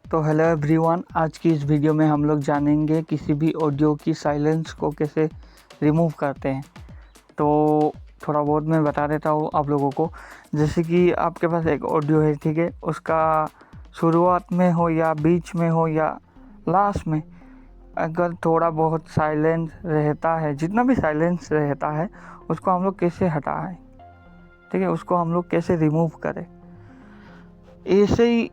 तो hello everyone, आज की इस वीडियो में हम लोग जानेंगे किसी भी ऑडियो की साइलेंस को कैसे रिमूव करते हैं। तो थोड़ा बहुत मैं बता देता हूँ आप लोगों को। जैसे कि आपके पास एक ऑडियो है, ठीक है, उसका शुरुआत में हो या बीच में हो या लास्ट में अगर थोड़ा बहुत साइलेंस रहता है, जितना भी साइलेंस रहता है उसको हम लोग कैसे हटाएं, ठीक है, उसको हम लोग कैसे रिमूव करें। ऐसे ही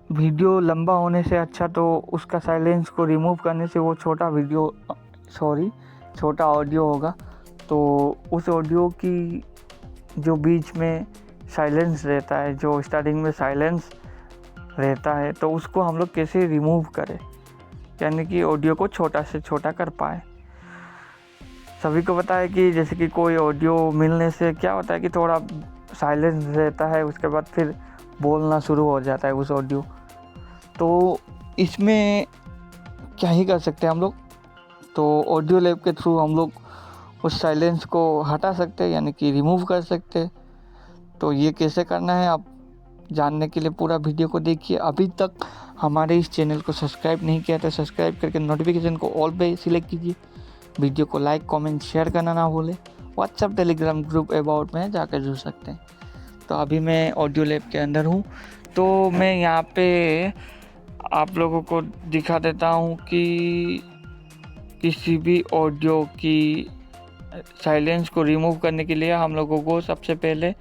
वीडियो लंबा होने से अच्छा तो उसका साइलेंस को रिमूव करने से वो छोटा ऑडियो होगा। तो उस ऑडियो की जो बीच में साइलेंस रहता है, जो स्टार्टिंग में साइलेंस रहता है, तो उसको हम लोग कैसे रिमूव करें, यानी कि ऑडियो को छोटा से छोटा कर पाए। सभी को पता है कि जैसे कि कोई ऑडियो मिलने से क्या होता है कि थोड़ा साइलेंस रहता है, उसके बाद फिर बोलना शुरू हो जाता है उस ऑडियो। तो इसमें क्या ही कर सकते हैं हम लोग। तो ऑडियो लैब के थ्रू हम लोग उस साइलेंस को हटा सकते हैं, यानी कि रिमूव कर सकते हैं। तो ये कैसे करना है आप जानने के लिए पूरा वीडियो को देखिए। अभी तक हमारे इस चैनल को सब्सक्राइब नहीं किया तो सब्सक्राइब करके नोटिफिकेशन को ऑल पे सिलेक्ट कीजिए। वीडियो को लाइक कमेंट शेयर करना ना भूलें। व्हाट्सएप टेलीग्राम ग्रुप अबाउट में जाकर जुड़ सकते हैं। तो अभी मैं ऑडियो लैब के अंदर हूँ, तो मैं यहाँ पे आप लोगों को दिखा देता हूँ कि किसी भी ऑडियो की साइलेंस को रिमूव करने के लिए हम लोगों को सबसे पहले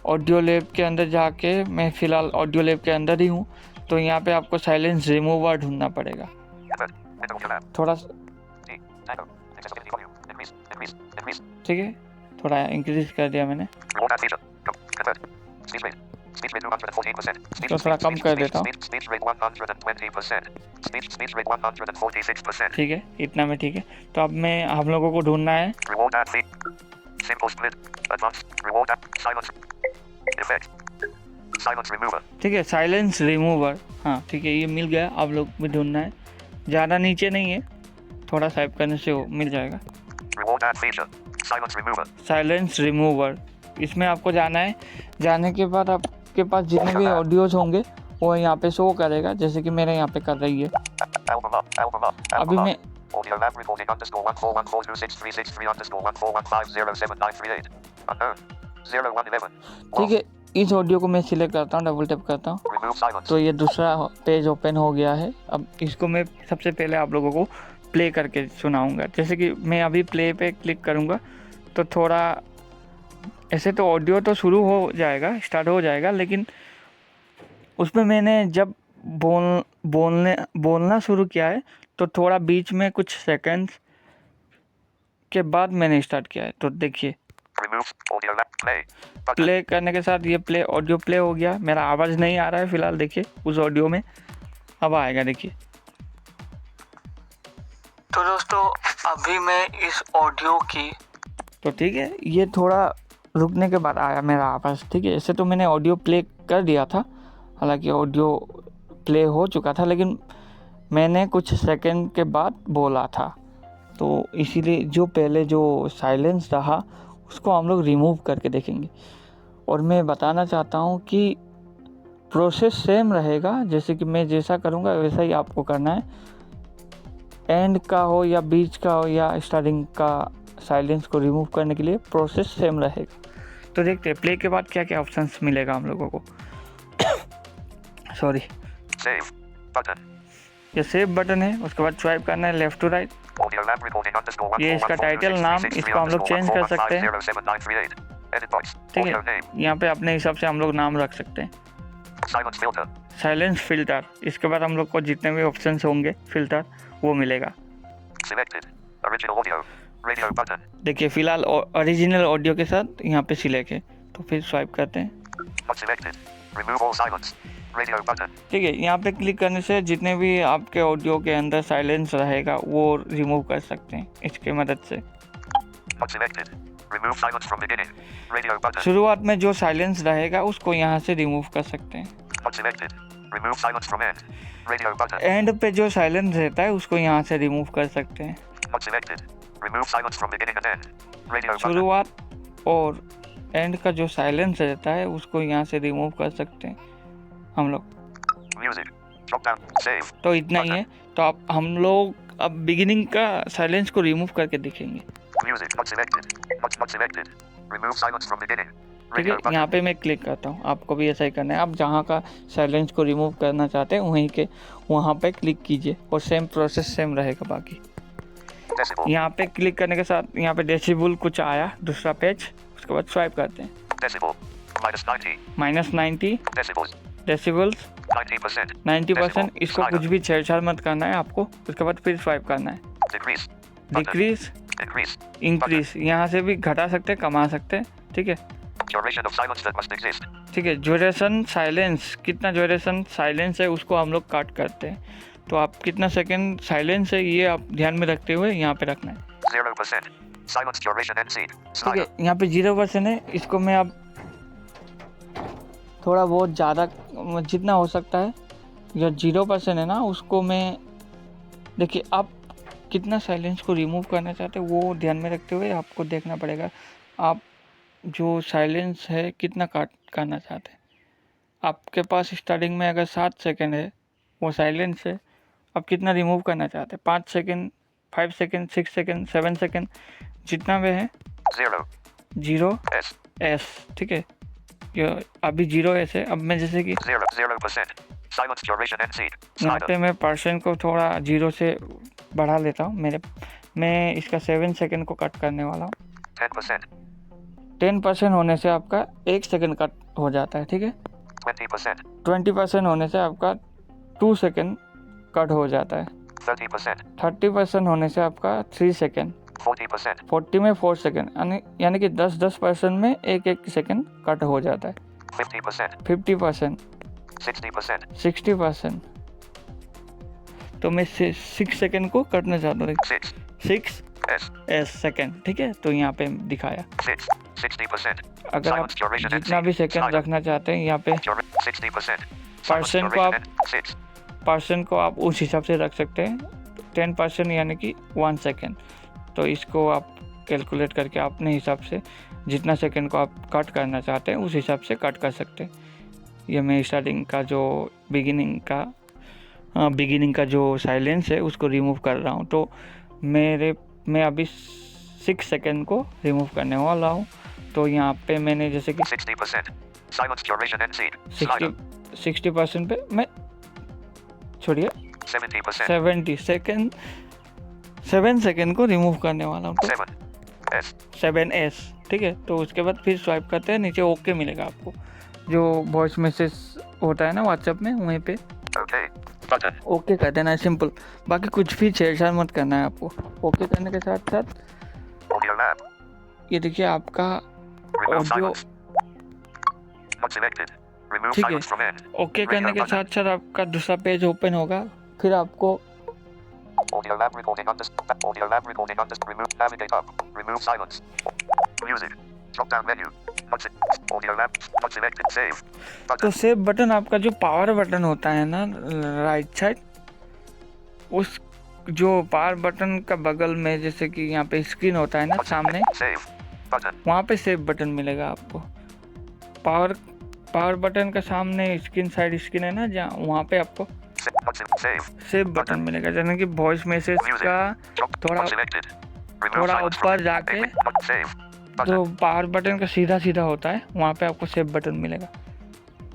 ऑडियो लैब के अंदर जाके, मैं फ़िलहाल ऑडियो लैब के अंदर ही हूँ, तो यहाँ पे आपको साइलेंस रिमूवर ढूंढना पड़ेगा। थोड़ा ठीक है, थोड़ा इंक्रीज कर दिया मैंने, तो थोड़ा कम कर देता हूँ। ठीक है, इतना में ठीक है। तो अब मैं हम लोगों को ढूंढना है ठीक है, साइलेंस रिमूवर। हाँ ठीक है, ये मिल गया। आप लोग भी ढूंढना है, ज़्यादा नीचे नहीं है, थोड़ा स्वाइप करने से वो मिल जाएगा। साइलेंस रिमूवर, इसमें आपको जाना है। जाने के बाद आपके पास जितने भी ऑडियोज होंगे वो यहाँ पे शो करेगा, जैसे कि मेरे यहाँ पे कर रही है। अभी मैं ठीक है, इस ऑडियो को मैं सिलेक्ट करता हूँ, डबल टैप करता हूँ, तो ये दूसरा पेज ओपन हो गया है। अब इसको मैं सबसे पहले आप लोगों को प्ले करके सुनाऊंगा। जैसे कि मैं अभी प्ले पे क्लिक करूंगा तो थोड़ा ऐसे तो ऑडियो तो शुरू हो जाएगा, स्टार्ट हो जाएगा, लेकिन उसमें मैंने जब बोलना शुरू किया है तो थोड़ा बीच में कुछ सेकंड्स के बाद मैंने स्टार्ट किया है। तो देखिए, प्ले करने के साथ ये ऑडियो प्ले हो गया। मेरा आवाज़ नहीं आ रहा है फिलहाल, देखिए उस ऑडियो में, अब आएगा देखिए। तो दोस्तों अभी मैं इस ऑडियो की, तो ठीक है, ये थोड़ा रुकने के बाद आया मेरा आवाज़। ठीक है, ऐसे तो मैंने ऑडियो प्ले कर दिया था, हालांकि ऑडियो प्ले हो चुका था, लेकिन मैंने कुछ सेकंड के बाद बोला था, तो इसीलिए जो पहले जो साइलेंस रहा उसको हम लोग रिमूव करके देखेंगे। और मैं बताना चाहता हूँ कि प्रोसेस सेम रहेगा, जैसे कि मैं जैसा करूँगा वैसा ही आपको करना है। एंड का हो या बीच का हो या स्टार्टिंग का साइलेंस को रिमूव करने के लिए प्रोसेस सेम रहेगा। तो देखते हैं प्ले के बाद क्या क्या ऑप्शंस मिलेगा हम लोगों को। सॉरी, सेव बटन, ये सेव बटन है। उसके बाद स्वाइप करना है लेफ्ट टू राइट। ये इसका टाइटल नाम, इसको हम लोग चेंज कर सकते हैं। ठीक है, यहाँ पे अपने हिसाब से हम लोग नाम रख सकते हैं। साइलेंस फिल्टर, इसके बाद हम लोग को जितने भी ऑप्शंस होंगे फिल्टर वो मिलेगा। देखिए फिलहाल ओरिजिनल ऑडियो के साथ यहाँ पे सिलेक्ट है, तो फिर स्वाइप करते हैं। ठीक है, यहाँ पे क्लिक करने से जितने भी आपके ऑडियो के अंदर साइलेंस रहेगा वो रिमूव कर सकते हैं इसके मदद से। शुरुआत में जो साइलेंस रहेगा उसको यहाँ से रिमूव कर सकते हैं। एंड पे जो साइलेंस रहता है उसको यहाँ से रिमूव कर सकते हैं। शुरुआत और एंड का जो साइलेंस रहता है उसको यहाँ से रिमूव कर सकते हैं हम लोग। Drop down. Save. तो इतना ही है। तो आप हम लोग अब बिगिनिंग का साइलेंस को रिमूव करके देखेंगे। Music. Not selected. Not selected. Remove silence from beginning. ठीक है, Radio button. यहाँ पे मैं क्लिक करता हूँ, आपको भी ऐसा ही करना है। आप जहाँ का साइलेंस को रिमूव करना चाहते हैं वहीं के वहाँ पे क्लिक कीजिए और सेम प्रोसेस सेम रहेगा बाकी। Decibel. यहाँ पे क्लिक करने के साथ यहाँ पे डेसिबल कुछ आया दूसरा पेज, उसके बाद स्वाइप करते हैं। Decibel. -90. -90 Decibels. डेसिबल्स 90%. 90%। इसको Slider. कुछ भी छेड़छाड़ मत करना है आपको। उसके बाद फिर स्वाइप करना है। Decrease. Button. Decrease, Increase. Increase, यहाँ से भी घटा सकते हैं, कमा सकते हैं। ठीक है, Duration of silence that must exist. ठीक है। ड्यूरेशन साइलेंस, कितना ड्यूरेशन साइलेंस है उसको हम लोग काट करते हैं। तो आप कितना सेकंड साइलेंस है ये आप ध्यान में रखते हुए यहाँ पे रखना है। 0%. Silence duration end seed. ठीक है, Slider. यहाँ पे 0% है। इसको मैं अब थोड़ा बहुत ज़्यादा जितना हो सकता है, या 0% है ना उसको मैं, देखिए आप कितना साइलेंस को रिमूव करना चाहते हैं वो ध्यान में रखते हुए आपको देखना पड़ेगा। आप जो साइलेंस है कितना काट करना चाहते हैं। आपके पास स्टार्टिंग में अगर 7 सेकंड है वो साइलेंस है, आप कितना रिमूव करना चाहते हैं? 5 सेकंड, 5 सेकंड, 6 सेकंड, 7 सेकंड, जितना भी है। 0. 0 S. एस, ठीक है। ये अभी 0 एस है। अब मैं जैसे कि 0%. Silence duration end seed. यहाँ Slider. पे मैं परसेंट को थोड़ा 0 से बढ़ा लेता हूँ। मैं इसका 7 सेकंड को कट करने वाला हूँ। 10%. 10% होने से आपका 1 सेकंड कट हो जाता है। ठीक है, 20%. 20% होने से आपका 2 सेकंड कट हो जाता है। 30%. 30% होने से आपका 3 सेकंड। 40%. 40 में 4 सेकंड, यानी कि 10% में एक सेकंड कट हो जाता है। 50%. 50%, 60%. 60%। तो मैं 6 सेकंड को कटना चाहता हूँ। 6. 6 S. एस सेकंड, ठीक है। तो यहाँ पे दिखाया। 6. 60%. अगर आप Silence duration end जितना भी seed. Second Slider. रखना चाहते हैं यहाँ पे 60%. परसेंट को आप 6. परसेंट को आप उस हिसाब से रख सकते हैं। 10% यानी कि 1 सेकंड। तो इसको आप कैलकुलेट करके अपने हिसाब से जितना सेकंड को आप कट करना चाहते हैं उस हिसाब से कट कर सकते हैं। ये मैं स्टार्टिंग का जो बिगिनिंग का जो साइलेंस है उसको रिमूव कर रहा हूँ। तो मैं अभी 6 सेकंड को रिमूव करने वाला हूँ। तो यहाँ पे मैंने जैसे कि 60%. Silence duration end seed. Slider. 60% पे मैं छोड़िए 70%. 7 सेकंड को रिमूव करने वाला हूँ। तो 7. S. 7S, ठीक है। तो उसके बाद फिर स्वाइप करते हैं, नीचे ओके मिलेगा आपको, जो वॉइस मैसेज होता है ना व्हाट्सएप में, वहीं पे Okay. Button. ओके कर देना है, सिंपल। बाकी कुछ भी छेड़छाड़ मत करना है आपको। ओके करने के साथ साथ Audio lab. ये देखिए आपका Remove audio silence. Not selected. Remove ठीक है। silence from end. ओके करने के साथ साथ आपका दूसरा पेज ओपन होगा। फिर आपको Audio lab recording Audio lab recording remove navigate up. Remove silence. Music. Drop down menu. Not Audio lab. Not selected. Save. तो Button. सेव बटन, आपका जो पावर बटन होता है ना राइट साइड, उस जो पावर बटन का बगल में जैसे कि यहाँ पे स्क्रीन होता है ना सामने, Save. Button. वहाँ पे सेव बटन मिलेगा आपको। पावर बटन का सामने स्क्रीन है ना जहाँ, वहाँ पे आपको Save. सेव बटन मिलेगा। जैसे कि वॉइस मैसेज का थोड़ा Not selected. Remove थोड़ा silence ऊपर from जाके Not save. जो Button. पावर बटन का सीधा होता है वहाँ पे आपको सेव बटन मिलेगा।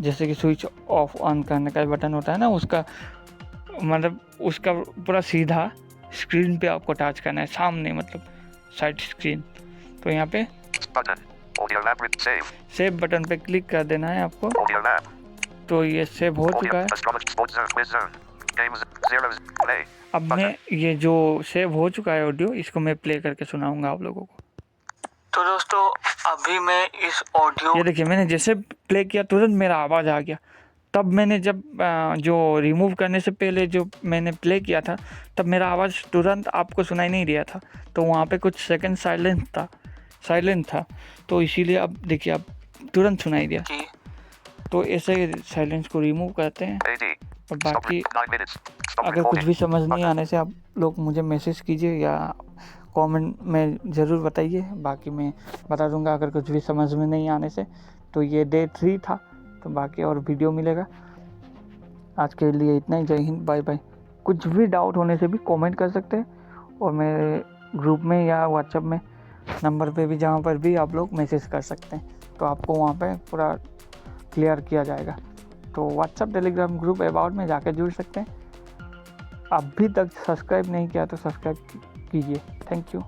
जैसे कि स्विच ऑफ ऑन करने का बटन होता है ना, उसका मतलब उसका पूरा सीधा स्क्रीन पे आपको टच करना है, सामने मतलब साइड स्क्रीन। तो यहाँ पे Button. Audio lab. Save. Save button पे क्लिक कर देना है आपको। Audio lab. तो ये सेव हो चुका Audio. है। Astrology. Sports zone. Quiz zone. Games. Zeros. Play. अब मैं ये जो सेव हो चुका है ऑडियो, इसको मैं प्ले करके सुनाऊंगा आप लोगों को। तो दोस्तों अभी मैं इस ऑडियो, ये देखिए मैंने जैसे प्ले किया तुरंत मेरा आवाज़ आ गया। तब मैंने जब जो रिमूव करने से पहले जो मैंने प्ले किया था तब मेरा आवाज़ तुरंत आपको सुनाई नहीं दिया था। तो वहाँ पे कुछ सेकंड साइलेंट था। तो इसीलिए अब देखिए अब तुरंत सुनाई दिया। तो ऐसे साइलेंस को रिमूव करते हैं। AD. और Stop. बाकी 9 minutes. Stop अगर कुछ recording. भी समझ नहीं आने से आप लोग मुझे मैसेज कीजिए या कमेंट में ज़रूर बताइए, बाकी मैं बता दूंगा अगर कुछ भी समझ में नहीं आने से। तो ये डे 3 था, तो बाकी और वीडियो मिलेगा। आज के लिए इतना ही। जय हिंद, बाय बाय। कुछ भी डाउट होने से भी कमेंट कर सकते हैं और मेरे ग्रुप में या व्हाट्सएप में नंबर पे भी, जहाँ पर भी आप लोग मैसेज कर सकते हैं, तो आपको वहाँ पे पूरा क्लियर किया जाएगा। तो व्हाट्सएप टेलीग्राम ग्रुप अबाउट में जाकर जुड़ सकते हैं। अभी तक सब्सक्राइब नहीं किया तो सब्सक्राइब कीजिए। Thank you.